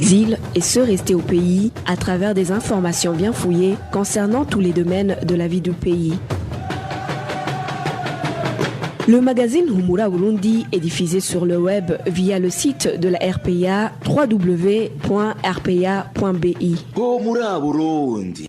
Îles et ceux restés au pays à travers des informations bien fouillées concernant tous les domaines de la vie du pays. Le magazine Humura Burundi est diffusé sur le web via le site de la RPA www.rpa.bi. Humura Burundi.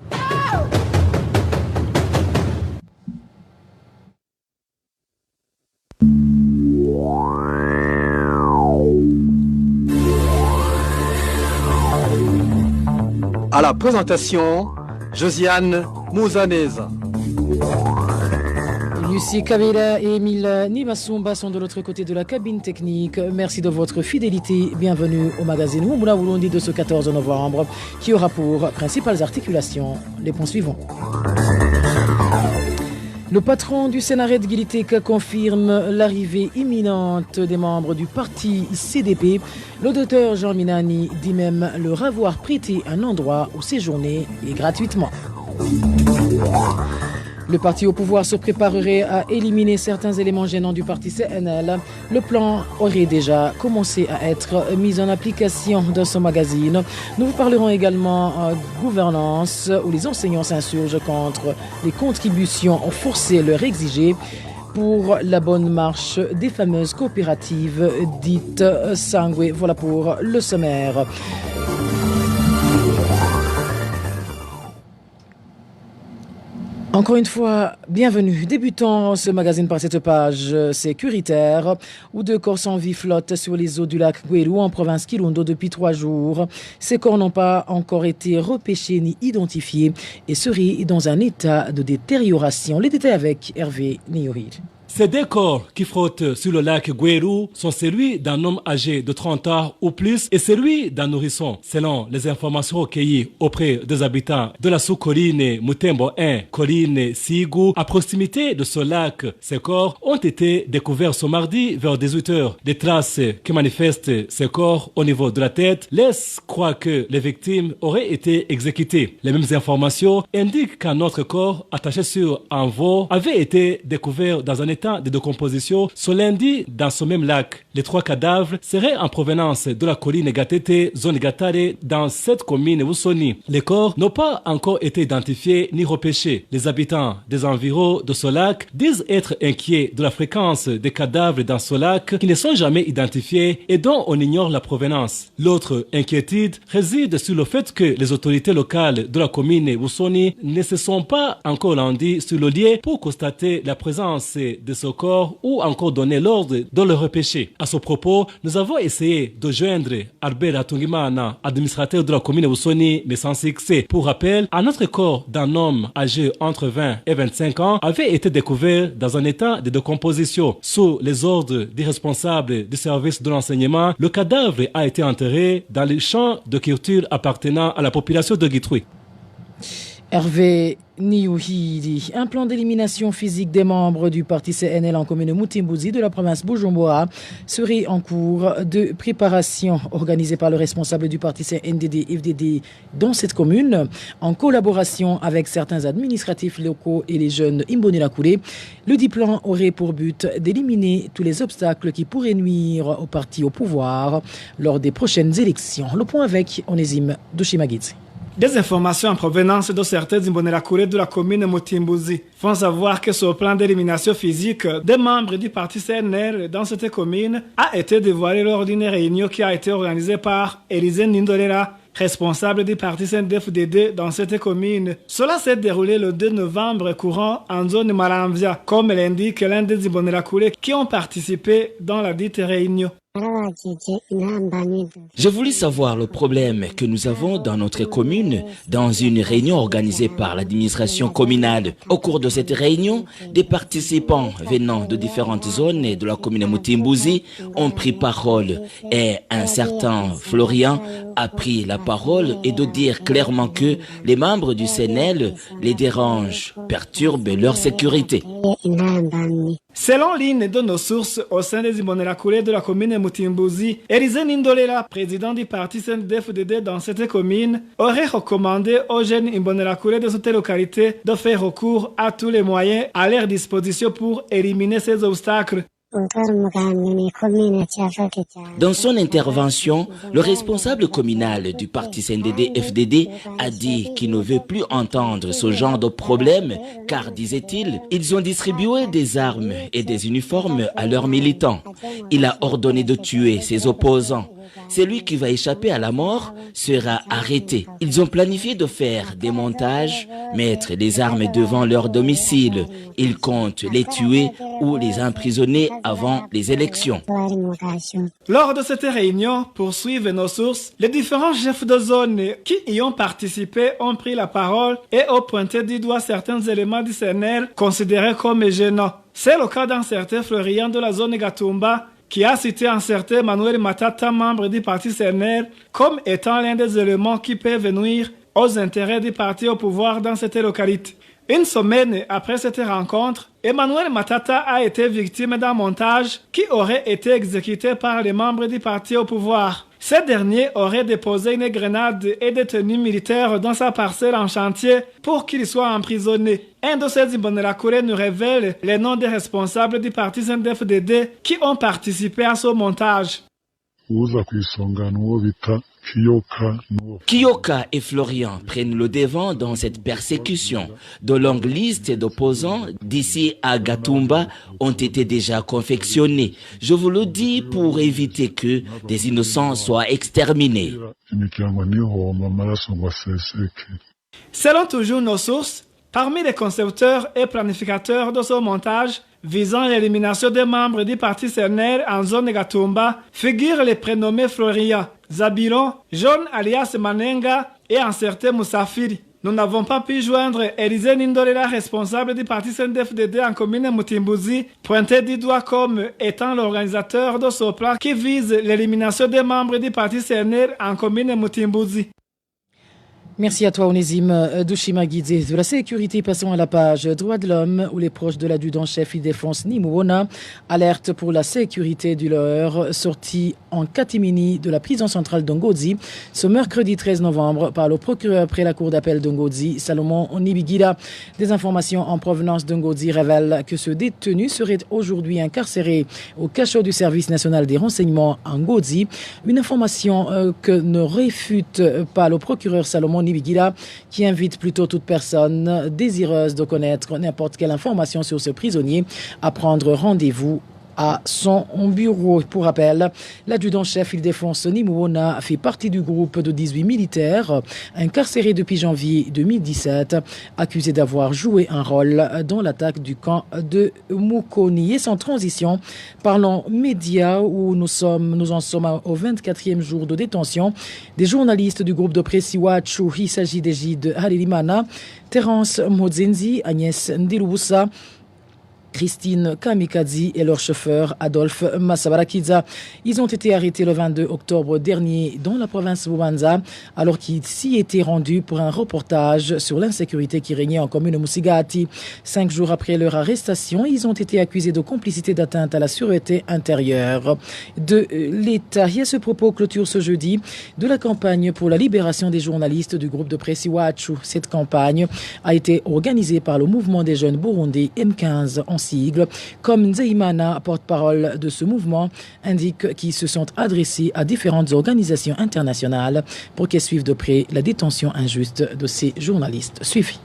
À la présentation, Josiane Mouzaneza. Lucie Kabila et Emile Nibasumba sont de l'autre côté de la cabine technique. Merci de votre fidélité. Bienvenue au magazine Humura Burundi de ce 14 novembre qui aura pour principales articulations les points suivants. Le patron du Sénarède Guilitek confirme l'arrivée imminente des membres du parti CDP. Le docteur Jean Minani dit même leur avoir prêté un endroit où séjourner et gratuitement. Le parti au pouvoir se préparerait à éliminer certains éléments gênants du parti CNL. Le plan aurait déjà commencé à être mis en application dans ce magazine. Nous vous parlerons également gouvernance où les enseignants s'insurgent contre les contributions forcées leur exigées pour la bonne marche des fameuses coopératives dites Sangwe. Voilà pour le sommaire. Encore une fois, bienvenue. Débutons ce magazine par cette page sécuritaire où 2 corps sans vie flottent sur les eaux du lac Gweru en province Kirundo depuis 3 jours. Ces corps n'ont pas encore été repêchés ni identifiés et seraient dans un état de détérioration. Les détails avec Hervé Niyohir. Ces 2 corps qui frottent sur le lac Gweru sont celui d'un homme âgé de 30 ans ou plus et celui d'un nourrisson. Selon les informations recueillies auprès des habitants de la sous-colline Mutembo 1, colline Sigou, à proximité de ce lac, ces corps ont été découverts ce mardi vers 18h. Des traces qui manifestent ces corps au niveau de la tête laissent croire que les victimes auraient été exécutées. Les mêmes informations indiquent qu'un autre corps attaché sur un veau avait été découvert dans un état de décomposition ce lundi dans ce même lac. Les 3 cadavres seraient en provenance de la colline Gatete, zone Gatare, dans cette commune Wusoni. Les corps n'ont pas encore été identifiés ni repêchés. Les habitants des environs de ce lac disent être inquiets de la fréquence des cadavres dans ce lac qui ne sont jamais identifiés et dont on ignore la provenance. L'autre inquiétude réside sur le fait que les autorités locales de la commune Wusoni ne se sont pas encore rendues sur le lieu pour constater la présence de ce corps ou encore donner l'ordre de le repêcher. À ce propos, nous avons essayé de joindre Albert Atungimana, administrateur de la commune Wusoni, mais sans succès. Pour rappel, un autre corps d'un homme âgé entre 20 et 25 ans avait été découvert dans un état de décomposition. Sous les ordres des responsables du service de l'enseignement, le cadavre a été enterré dans les champs de culture appartenant à la population de Gitwe. Hervé Niouhidi, un plan d'élimination physique des membres du parti CNL en commune Mutimbuzi de la province Bujumbura serait en cours de préparation organisé par le responsable du parti CNDD-FDD dans cette commune en collaboration avec certains administratifs locaux et les jeunes Imbonela-Kouré. Le dit plan aurait pour but d'éliminer tous les obstacles qui pourraient nuire au parti au pouvoir lors des prochaines élections. Le point avec Onésime Doshimagidze. Des informations en provenance de certains Imbonerakure de la commune Mutimbuzi font savoir que ce plan d'élimination physique des membres du parti CNR dans cette commune a été dévoilé lors d'une réunion qui a été organisée par Élisée Nindorera, responsable du parti CNDD-FDD dans cette commune. Cela s'est déroulé le 2 novembre courant en zone Maramvia, comme l'indique l'un des Imbonerakure qui ont participé dans la dite réunion. Je voulais savoir le problème que nous avons dans notre commune dans une réunion organisée par l'administration communale. Au cours de cette réunion, des participants venant de différentes zones de la commune Mutimbuzi ont pris parole et un certain Florian a pris la parole et de dire clairement que les membres du CNL les dérangent, perturbent leur sécurité. Selon l'une de nos sources au sein des Imbonerakure de la commune Mutimbuzi, Élisée Nindolela, président du parti CNDD-FDD dans cette commune, aurait recommandé aux jeunes Imbonerakure de cette localité de faire recours à tous les moyens à leur disposition pour éliminer ces obstacles. Dans son intervention, le responsable communal du parti CNDD-FDD a dit qu'il ne veut plus entendre ce genre de problème car, disait-il, ils ont distribué des armes et des uniformes à leurs militants. Il a ordonné de tuer ses opposants. Celui qui va échapper à la mort sera arrêté. Ils ont planifié de faire des montages, mettre des armes devant leur domicile. Ils comptent les tuer ou les emprisonner avant les élections. Lors de cette réunion, poursuivent nos sources, les différents chefs de zone qui y ont participé ont pris la parole et ont pointé du doigt certains éléments du CNR considérés comme gênants. C'est le cas d'un certain Florian de la zone Gatumba, qui a cité un certain Manuel Matata, membre du parti CNR, comme étant l'un des éléments qui peuvent nuire aux intérêts du parti au pouvoir dans cette localité. Une semaine après cette rencontre, Emmanuel Matata a été victime d'un montage qui aurait été exécuté par les membres du parti au pouvoir. Ces derniers auraient déposé une grenade et des tenues militaires dans sa parcelle en chantier pour qu'il soit emprisonné. Un de ces Imbonerakure nous révèle les noms des responsables du parti CNDD-FDD qui ont participé à ce montage. Kiyoka et Florian prennent le devant dans cette persécution. De longues listes d'opposants d'ici à Gatumba ont été déjà confectionnées. Je vous le dis pour éviter que des innocents soient exterminés. Selon toujours nos sources, parmi les concepteurs et planificateurs de ce montage visant l'élimination des membres du parti CNR en zone Gatumba figurent les prénommés Florian, Zabiron, John alias Manenga et un certain Moussafiri. Nous n'avons pas pu joindre Élisée Nindolela, responsable du parti CNDD-FDD en commune Mutimbuzi, pointé du doigt comme étant l'organisateur de ce plan qui vise l'élimination des membres du parti CNR en commune Mutimbuzi. Merci à toi, Onésime Douchimagidze. De la sécurité, passons à la page droits de l'homme, où les proches de l'adjudant-chef Ildefonse Nimouona alertent pour la sécurité du leur, sorti en catimini de la prison centrale d'Ongodzi ce mercredi 13 novembre par le procureur près la cour d'appel d'Ongodzi, Salomon Onibigila. Des informations en provenance d'Ongodzi révèlent que ce détenu serait aujourd'hui incarcéré au cachot du service national des renseignements en Ngodzi. Une information que ne réfute pas le procureur Salomon Onibigila, qui invite plutôt toute personne désireuse de connaître n'importe quelle information sur ce prisonnier à prendre rendez-vous à son bureau. Pour rappel, l'adjudant-chef Ildefonse Nimouona fait partie du groupe de 18 militaires incarcérés depuis janvier 2017, accusés d'avoir joué un rôle dans l'attaque du camp de Mukoni. Et sans transition, parlons médias où nous en sommes au 24e jour de détention des journalistes du groupe de presse Iwachu. Il s'agit d'Egide Halilimana, Terence Modzenzi, Agnès Ndilubusa, Christine Kamikazi et leur chauffeur Adolphe Massabarakiza. Ils ont été arrêtés le 22 octobre dernier dans la province Bubanza alors qu'ils s'y étaient rendus pour un reportage sur l'insécurité qui régnait en commune Musigati. 5 jours après leur arrestation, ils ont été accusés de complicité d'atteinte à la sûreté intérieure de l'État. Et à ce propos, clôture ce jeudi de la campagne pour la libération des journalistes du groupe de presse Iwachu. Cette campagne a été organisée par le mouvement des jeunes burundais M15 en sigle, comme Nzeimana, porte-parole de ce mouvement, indique qu'ils se sont adressés à différentes organisations internationales pour qu'elles suivent de près la détention injuste de ces journalistes. Suivi.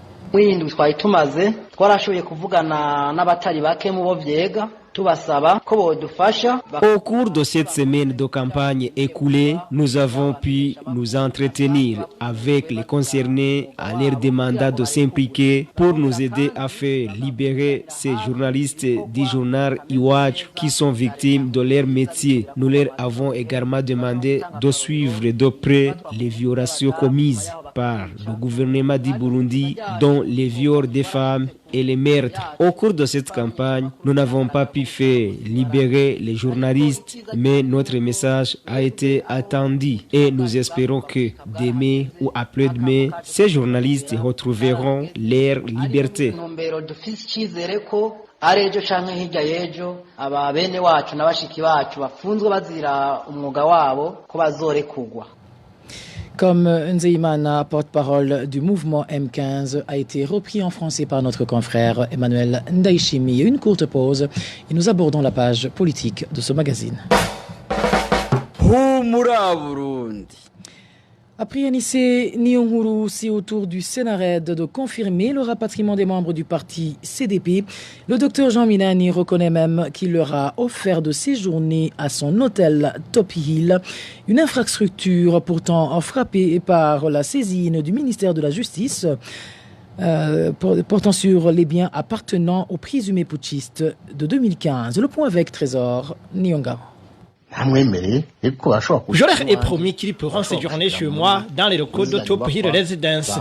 Au cours de cette semaine de campagne écoulée, nous avons pu nous entretenir avec les concernés à leur demander de s'impliquer pour nous aider à faire libérer ces journalistes du journal Iwachu qui sont victimes de leur métier. Nous leur avons également demandé de suivre de près les violations commises par le gouvernement du Burundi, dont les viols des femmes et les meurtres. Au cours de cette campagne, nous n'avons pas pu faire libérer les journalistes, mais notre message a été attendu et nous espérons que demain ou après-demain, ces journalistes retrouveront leur liberté. arejo canke hirya yejo aba bene wacu na bashiki bacu bafunzwe bazira umwuga wabo ko bazorekugwa. Comme Nzeimana, porte-parole du mouvement M15, a été repris en français par notre confrère Emmanuel Ndaishimi. Une courte pause et nous abordons la page politique de ce magazine. Après Anissé Nyonguru, c'est au tour du Sénarède de confirmer le rapatriement des membres du parti CDP. Le docteur Jean Minani reconnaît même qu'il leur a offert de séjourner à son hôtel Top Hill, une infrastructure pourtant frappée par la saisine du ministère de la Justice portant sur les biens appartenant aux présumés putschistes de 2015. Le point avec Trésor Nyongao. Je leur ai promis qu'ils pourront séjourner chez moi dans les locaux de Top Hill Residence.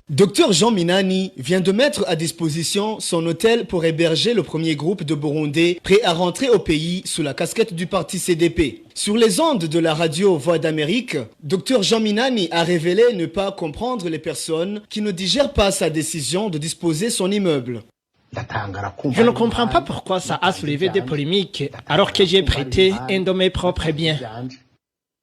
Dr Jean Minani vient de mettre à disposition son hôtel pour héberger le premier groupe de Burundais prêt à rentrer au pays sous la casquette du parti CDP. Sur les ondes de la radio Voix d'Amérique, Dr Jean Minani a révélé ne pas comprendre les personnes qui ne digèrent pas sa décision de disposer son immeuble. Je ne comprends pas pourquoi ça a soulevé des polémiques alors que j'ai prêté un de mes propres biens.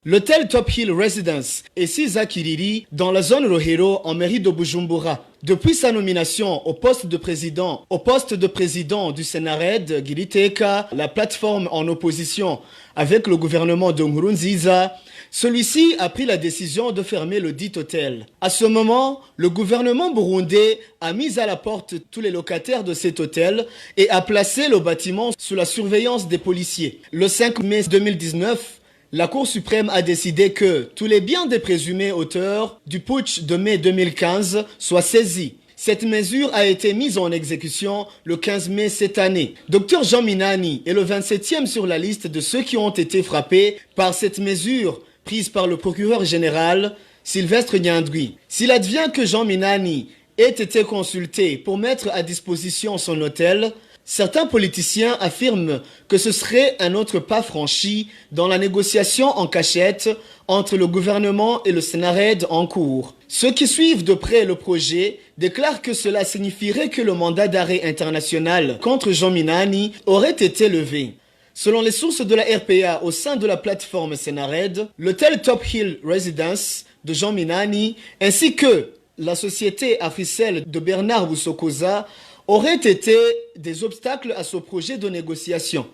L'hôtel Top Hill Residence est situé à Kiriri, dans la zone Rohero, en mairie de Bujumbura. Depuis sa nomination au poste de président du Sénarède, Giriteka, la plateforme en opposition avec le gouvernement de Nkurunziza, celui-ci a pris la décision de fermer le dit hôtel. À ce moment, le gouvernement burundais a mis à la porte tous les locataires de cet hôtel et a placé le bâtiment sous la surveillance des policiers. Le 5 mai 2019, la Cour suprême a décidé que tous les biens des présumés auteurs du putsch de mai 2015 soient saisis. Cette mesure a été mise en exécution le 15 mai cette année. Dr Jean Minani est le 27e sur la liste de ceux qui ont été frappés par cette mesure prise par le procureur général Sylvestre Nyandwi. S'il advient que Jean Minani ait été consulté pour mettre à disposition son hôtel, certains politiciens affirment que ce serait un autre pas franchi dans la négociation en cachette entre le gouvernement et le Sénarède en cours. Ceux qui suivent de près le projet déclarent que cela signifierait que le mandat d'arrêt international contre Jean Minani aurait été levé. Selon les sources de la RPA au sein de la plateforme Sénarède, l'hôtel Top Hill Residence de Jean Minani ainsi que la société Africell de Bernard Boussokoza auraient été des obstacles à ce projet de négociation.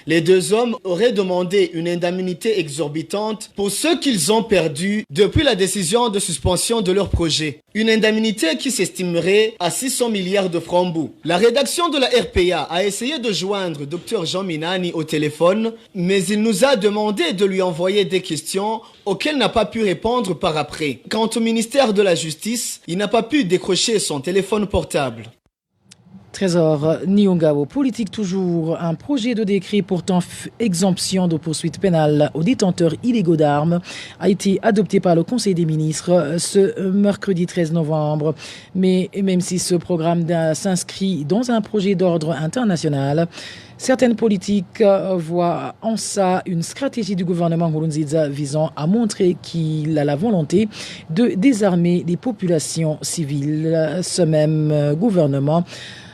Les deux hommes auraient demandé une indemnité exorbitante pour ce qu'ils ont perdu depuis la décision de suspension de leur projet. Une indemnité qui s'estimerait à 600 milliards de francs bouts. La rédaction de la RPA a essayé de joindre Dr Jean Minani au téléphone, mais il nous a demandé de lui envoyer des questions auxquelles n'a pas pu répondre par après. Quant au ministère de la Justice, il n'a pas pu décrocher son téléphone portable. Trésor Nyongao, politique toujours, un projet de décret portant exemption de poursuites pénales aux détenteurs illégaux d'armes a été adopté par le Conseil des ministres ce mercredi 13 novembre. Mais même si ce programme s'inscrit dans un projet d'ordre international, certaines politiques voient en ça une stratégie du gouvernement Nkurunziza visant à montrer qu'il a la volonté de désarmer les populations civiles. Ce même gouvernement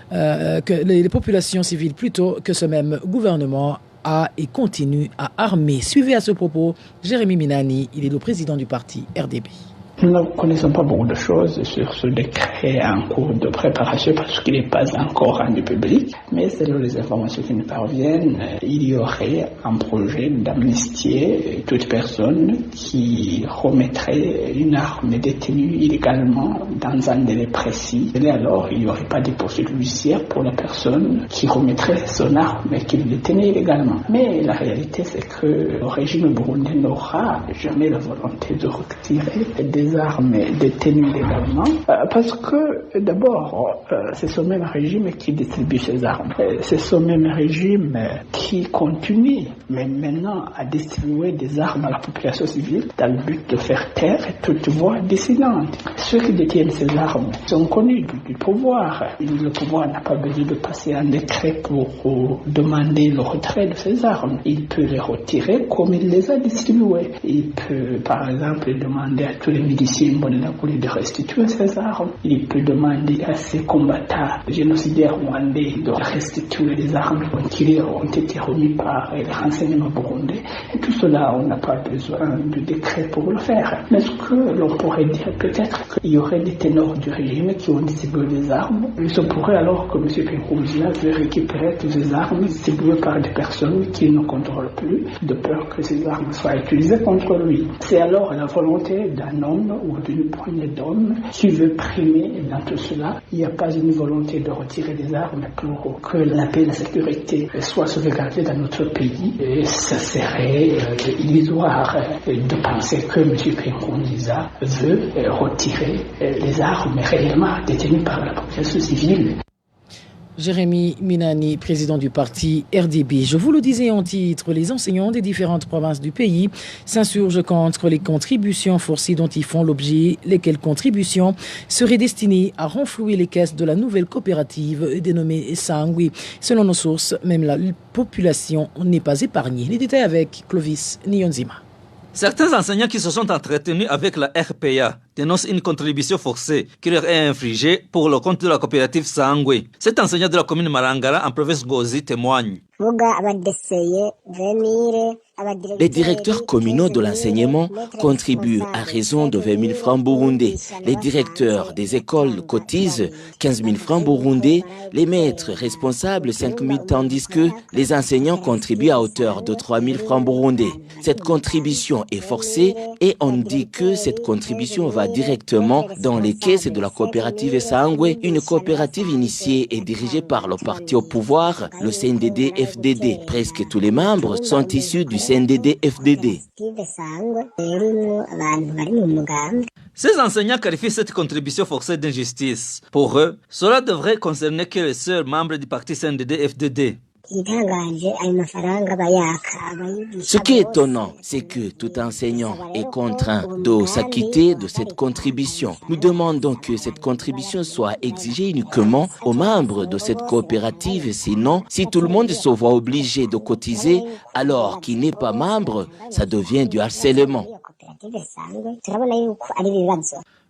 que les populations civiles plutôt que ce même gouvernement a et continue à armer. Suivez à ce propos Jérémy Minani, il est le président du parti RDP. Nous ne connaissons pas beaucoup de choses sur ce décret en cours de préparation parce qu'il n'est pas encore rendu public. Mais selon les informations qui nous parviennent, il y aurait un projet d'amnistier toute personne qui remettrait une arme détenue illégalement dans un délai précis. Et alors, il n'y aurait pas de poursuite judiciaire pour la personne qui remettrait son arme et qui le détenait illégalement. Mais la réalité, c'est que le régime burundais n'aura jamais la volonté de retirer des armes détenues légalement parce que d'abord c'est ce même régime qui distribue ces armes, c'est ce même régime qui continue mais maintenant à distribuer des armes à la population civile dans le but de faire taire toute voix dissidente. Ceux qui détiennent ces armes sont connus du pouvoir. Le pouvoir n'a pas besoin de passer un décret pour demander le retrait de ces armes. Il peut les retirer comme il les a distribuées. Il peut par exemple demander à tous les judiciaire Imbonerakure de restituer ces armes. Il peut demander à ses combattants génocidaires rwandais de restituer les armes qui ont été remises par les renseignements burundais. Et tout cela, on n'a pas besoin de décret pour le faire. Mais ce que l'on pourrait dire peut-être qu'il y aurait des ténors du régime qui ont distribué des armes. Il se pourrait alors que M. Pinkouzia veut récupérer toutes ces armes distribuées par des personnes qui ne contrôlent plus, de peur que ces armes soient utilisées contre lui. C'est alors la volonté d'un homme ou d'une poignée d'hommes qui veut primer dans tout cela. Il n'y a pas une volonté de retirer des armes pour que la paix et la sécurité soient sauvegardées dans notre pays. Et ça serait illusoire de penser que M. Pinkouzia veut retirer les armes réellement détenues par la population civile. Jérémy Minani, président du parti RDB. Je vous le disais en titre, les enseignants des différentes provinces du pays s'insurgent contre les contributions forcées dont ils font l'objet, lesquelles contributions seraient destinées à renflouer les caisses de la nouvelle coopérative dénommée Sangwe. Selon nos sources, même la population n'est pas épargnée. Les détails avec Clovis Nyonzima. Certains enseignants qui se sont entretenus avec la RPA dénoncent une contribution forcée qui leur est infligée pour le compte de la coopérative Sangwe. Cet enseignant de la commune Marangara en province Gozi témoigne. Les directeurs communaux de l'enseignement contribuent à raison de 20 000 francs burundais. Les directeurs des écoles cotisent 15 000 francs burundais. Les maîtres responsables 5 000, tandis que les enseignants contribuent à hauteur de 3 000 francs burundais. Cette contribution est forcée et on dit que cette contribution va directement dans les caisses de la coopérative Sangwe, une coopérative initiée et dirigée par le parti au pouvoir, le CNDD-FDD. Presque tous les membres sont issus du CNDD-FDD. Ces enseignants qualifient cette contribution forcée d'injustice. Pour eux, cela devrait concerner que les seuls membres du parti CNDD-FDD. Ce qui est étonnant, c'est que tout enseignant est contraint de s'acquitter de cette contribution. Nous demandons que cette contribution soit exigée uniquement aux membres de cette coopérative. Sinon, si tout le monde se voit obligé de cotiser alors qu'il n'est pas membre, ça devient du harcèlement.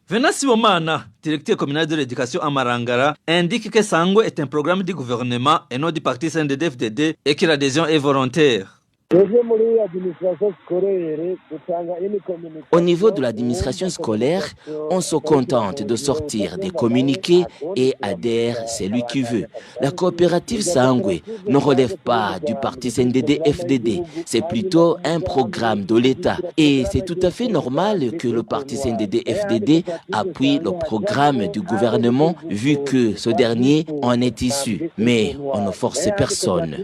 Venance Womana, directeur communal de l'éducation à Marangara, indique que Sangwe est un programme du gouvernement et non du parti CNDD-FDD et que l'adhésion est volontaire. Au niveau de l'administration scolaire, on se contente de sortir des communiqués et adhère celui qui veut. La coopérative Sangwe ne relève pas du parti CNDD-FDD, c'est plutôt un programme de l'État. Et c'est tout à fait normal que le parti CNDD-FDD appuie le programme du gouvernement vu que ce dernier en est issu. Mais on ne force personne.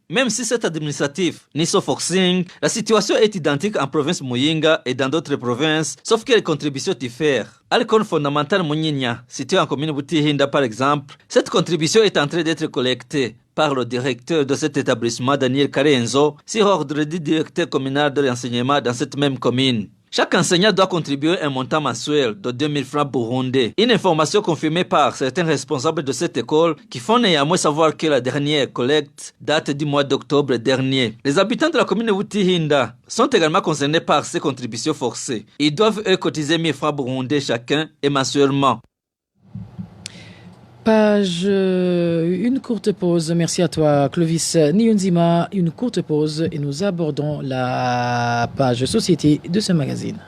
Même si cet administratif n'est pas forcing, la situation est identique en province Muyinga et dans d'autres provinces, sauf que les contributions diffèrent. À l'école fondamentale Munyinya, située en commune Butihinda par exemple, cette contribution est en train d'être collectée par le directeur de cet établissement, Daniel Karenzo, sur ordre du directeur communal de l'enseignement dans cette même commune. Chaque enseignant doit contribuer un montant mensuel de 2 000 francs burundais. Une information confirmée par certains responsables de cette école qui font néanmoins savoir que la dernière collecte date du mois d'octobre dernier. Les habitants de la commune de Butihinda sont également concernés par ces contributions forcées. Ils doivent cotiser 1 000 francs burundais chacun et mensuellement. Page, une courte pause. Merci à toi, Clovis Nyonzima. Une courte pause et nous abordons la page société de ce magazine.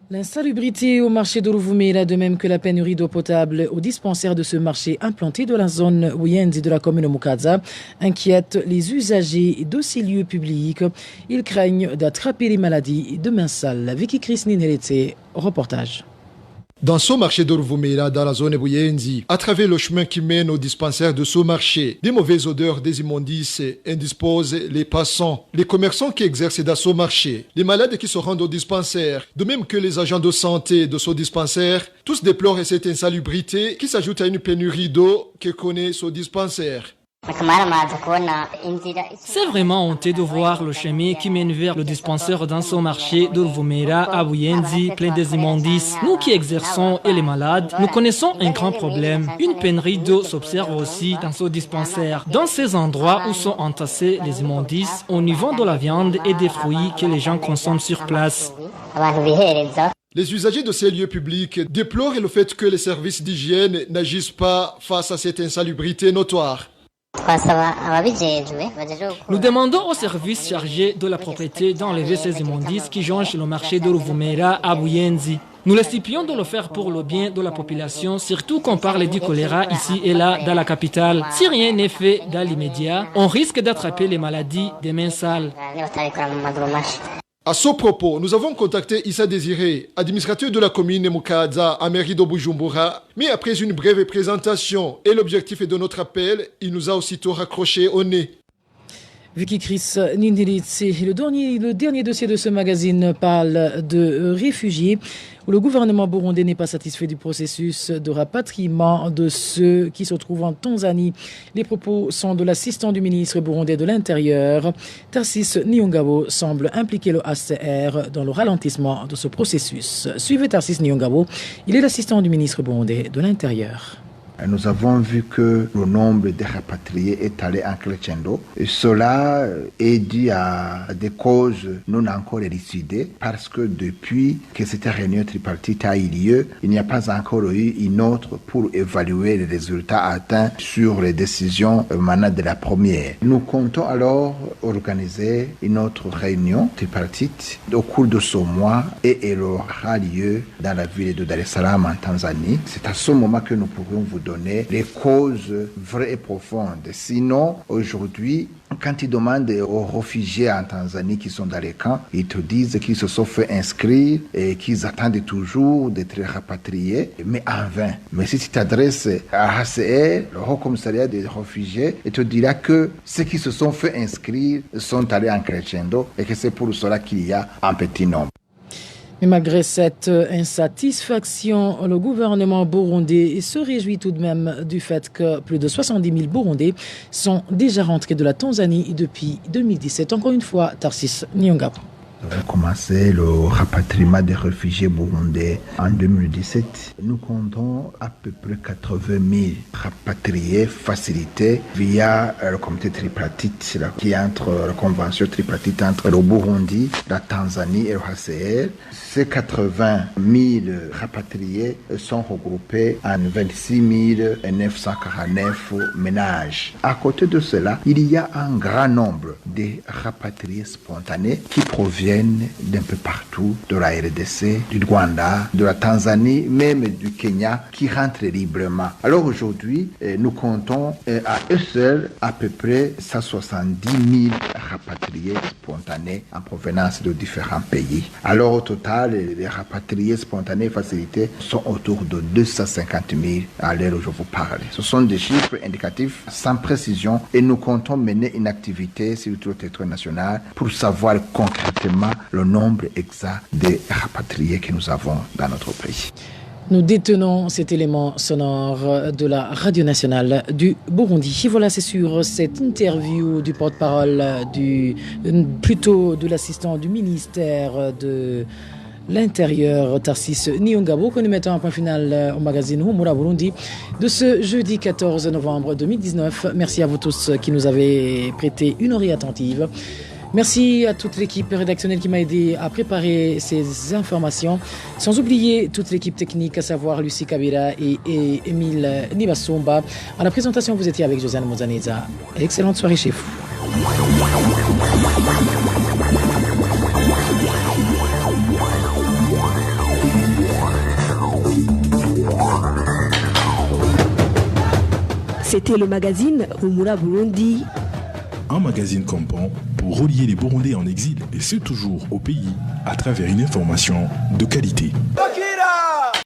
L'insalubrité au marché de Rouvoumela, de même que la pénurie d'eau potable au dispensaire de ce marché implanté de la zone Ouyendi de la commune Mukaza, inquiète les usagers de ces lieux publics. Ils craignent d'attraper les maladies de main sale. Vicky Chris Ninhelete, reportage. Dans ce marché de Rouvoumela, dans la zone Bouyenzi, à travers le chemin qui mène au dispensaire de ce marché, des mauvaises odeurs, des immondices indisposent les passants, les commerçants qui exercent dans ce marché, les malades qui se rendent au dispensaire, de même que les agents de santé de ce dispensaire, tous déplorent cette insalubrité qui s'ajoute à une pénurie d'eau que connaît ce dispensaire. C'est vraiment honteux de voir le chemin qui mène vers le dispensaire dans ce marché de Ruvumera à Buyenzi, plein des immondices. Nous qui exerçons et les malades, nous connaissons un grand problème. Une pénurie d'eau s'observe aussi dans ce dispensaire. Dans ces endroits où sont entassés les immondices, on y vend de la viande et des fruits que les gens consomment sur place. Les usagers de ces lieux publics déplorent le fait que les services d'hygiène n'agissent pas face à cette insalubrité notoire. Nous demandons aux services chargés de la propriété d'enlever ces immondices qui jonchent le marché de Ruvumera à Buyenzi. Nous les supplions de le faire pour le bien de la population, surtout qu'on parle du choléra ici et là dans la capitale. Si rien n'est fait dans l'immédiat, on risque d'attraper les maladies des mains sales. À ce propos, nous avons contacté Issa Désiré, administrateur de la commune Mukaza à mairie de Bujumbura, mais après une brève présentation et l'objectif de notre appel, il nous a aussitôt raccroché au nez. Vicky Chris Nindiritsi, le dernier dossier de ce magazine parle de réfugiés où le gouvernement burundais n'est pas satisfait du processus de rapatriement de ceux qui se trouvent en Tanzanie. Les propos sont de l'assistant du ministre burundais de l'Intérieur. Tarsis Nyongabo semble impliquer le HCR dans le ralentissement de ce processus. Suivez Tarsis Nyongabo, il est l'assistant du ministre burundais de l'Intérieur. Nous avons vu que le nombre de rapatriés est allé en crescendo. Et cela est dû à des causes non encore élucidées parce que depuis que cette réunion tripartite a eu lieu, il n'y a pas encore eu une autre pour évaluer les résultats atteints sur les décisions émanant de la première. Nous comptons alors organiser une autre réunion tripartite au cours de ce mois et elle aura lieu dans la ville de Dar es Salaam en Tanzanie. C'est à ce moment que nous pourrons vous donner les causes vraies et profondes. Sinon, aujourd'hui, quand ils demandent aux réfugiés en Tanzanie qui sont dans les camps, ils te disent qu'ils se sont fait inscrire et qu'ils attendent toujours d'être rapatriés, mais en vain. Mais si tu t'adresses à HCR, le Haut Commissariat des réfugiés, il te dira que ceux qui se sont fait inscrire sont allés en crescendo et que c'est pour cela qu'il y a un petit nombre. Mais malgré cette insatisfaction, le gouvernement burundais se réjouit tout de même du fait que plus de 70 000 Burundais sont déjà rentrés de la Tanzanie depuis 2017. Encore une fois, Tarsis Nyongabo. Nous avons commencé le rapatriement des réfugiés burundais en 2017. Nous comptons à peu près 80 000 rapatriés facilités via le comité tripartite qui est entre la convention tripartite entre le Burundi, la Tanzanie et le HCR. Ces 80 000 rapatriés sont regroupés en 26 949 ménages. À côté de cela, il y a un grand nombre de rapatriés spontanés qui proviennent d'un peu partout, de la RDC, du Rwanda, de la Tanzanie, même du Kenya, qui rentrent librement. Alors aujourd'hui, nous comptons à eux seuls à peu près 170 000 rapatriés spontanés en provenance de différents pays. Alors au total, les rapatriés spontanés facilités sont autour de 250 000 à l'heure où je vous parle. Ce sont des chiffres indicatifs sans précision et nous comptons mener une activité sur tout le territoire national pour savoir concrètement le nombre exact de rapatriés que nous avons dans notre pays. Nous détenons cet élément sonore de la Radio Nationale du Burundi. Et voilà, c'est sur cette interview du porte-parole, plutôt de l'assistant du ministère de l'Intérieur, Tarsis Nyongabo, que nous mettons un point final au magazine Humura Burundi de ce jeudi 14 novembre 2019. Merci à vous tous qui nous avez prêté une oreille attentive. Merci à toute l'équipe rédactionnelle qui m'a aidé à préparer ces informations. Sans oublier toute l'équipe technique, à savoir Lucie Kabira et Émile Nibasumba. À la présentation, vous étiez avec Josiane Mozaneza. Excellente soirée chez vous. C'était le magazine Humura Burundi. Un magazine campant pour relier les Burundais en exil et ceux toujours au pays à travers une information de qualité.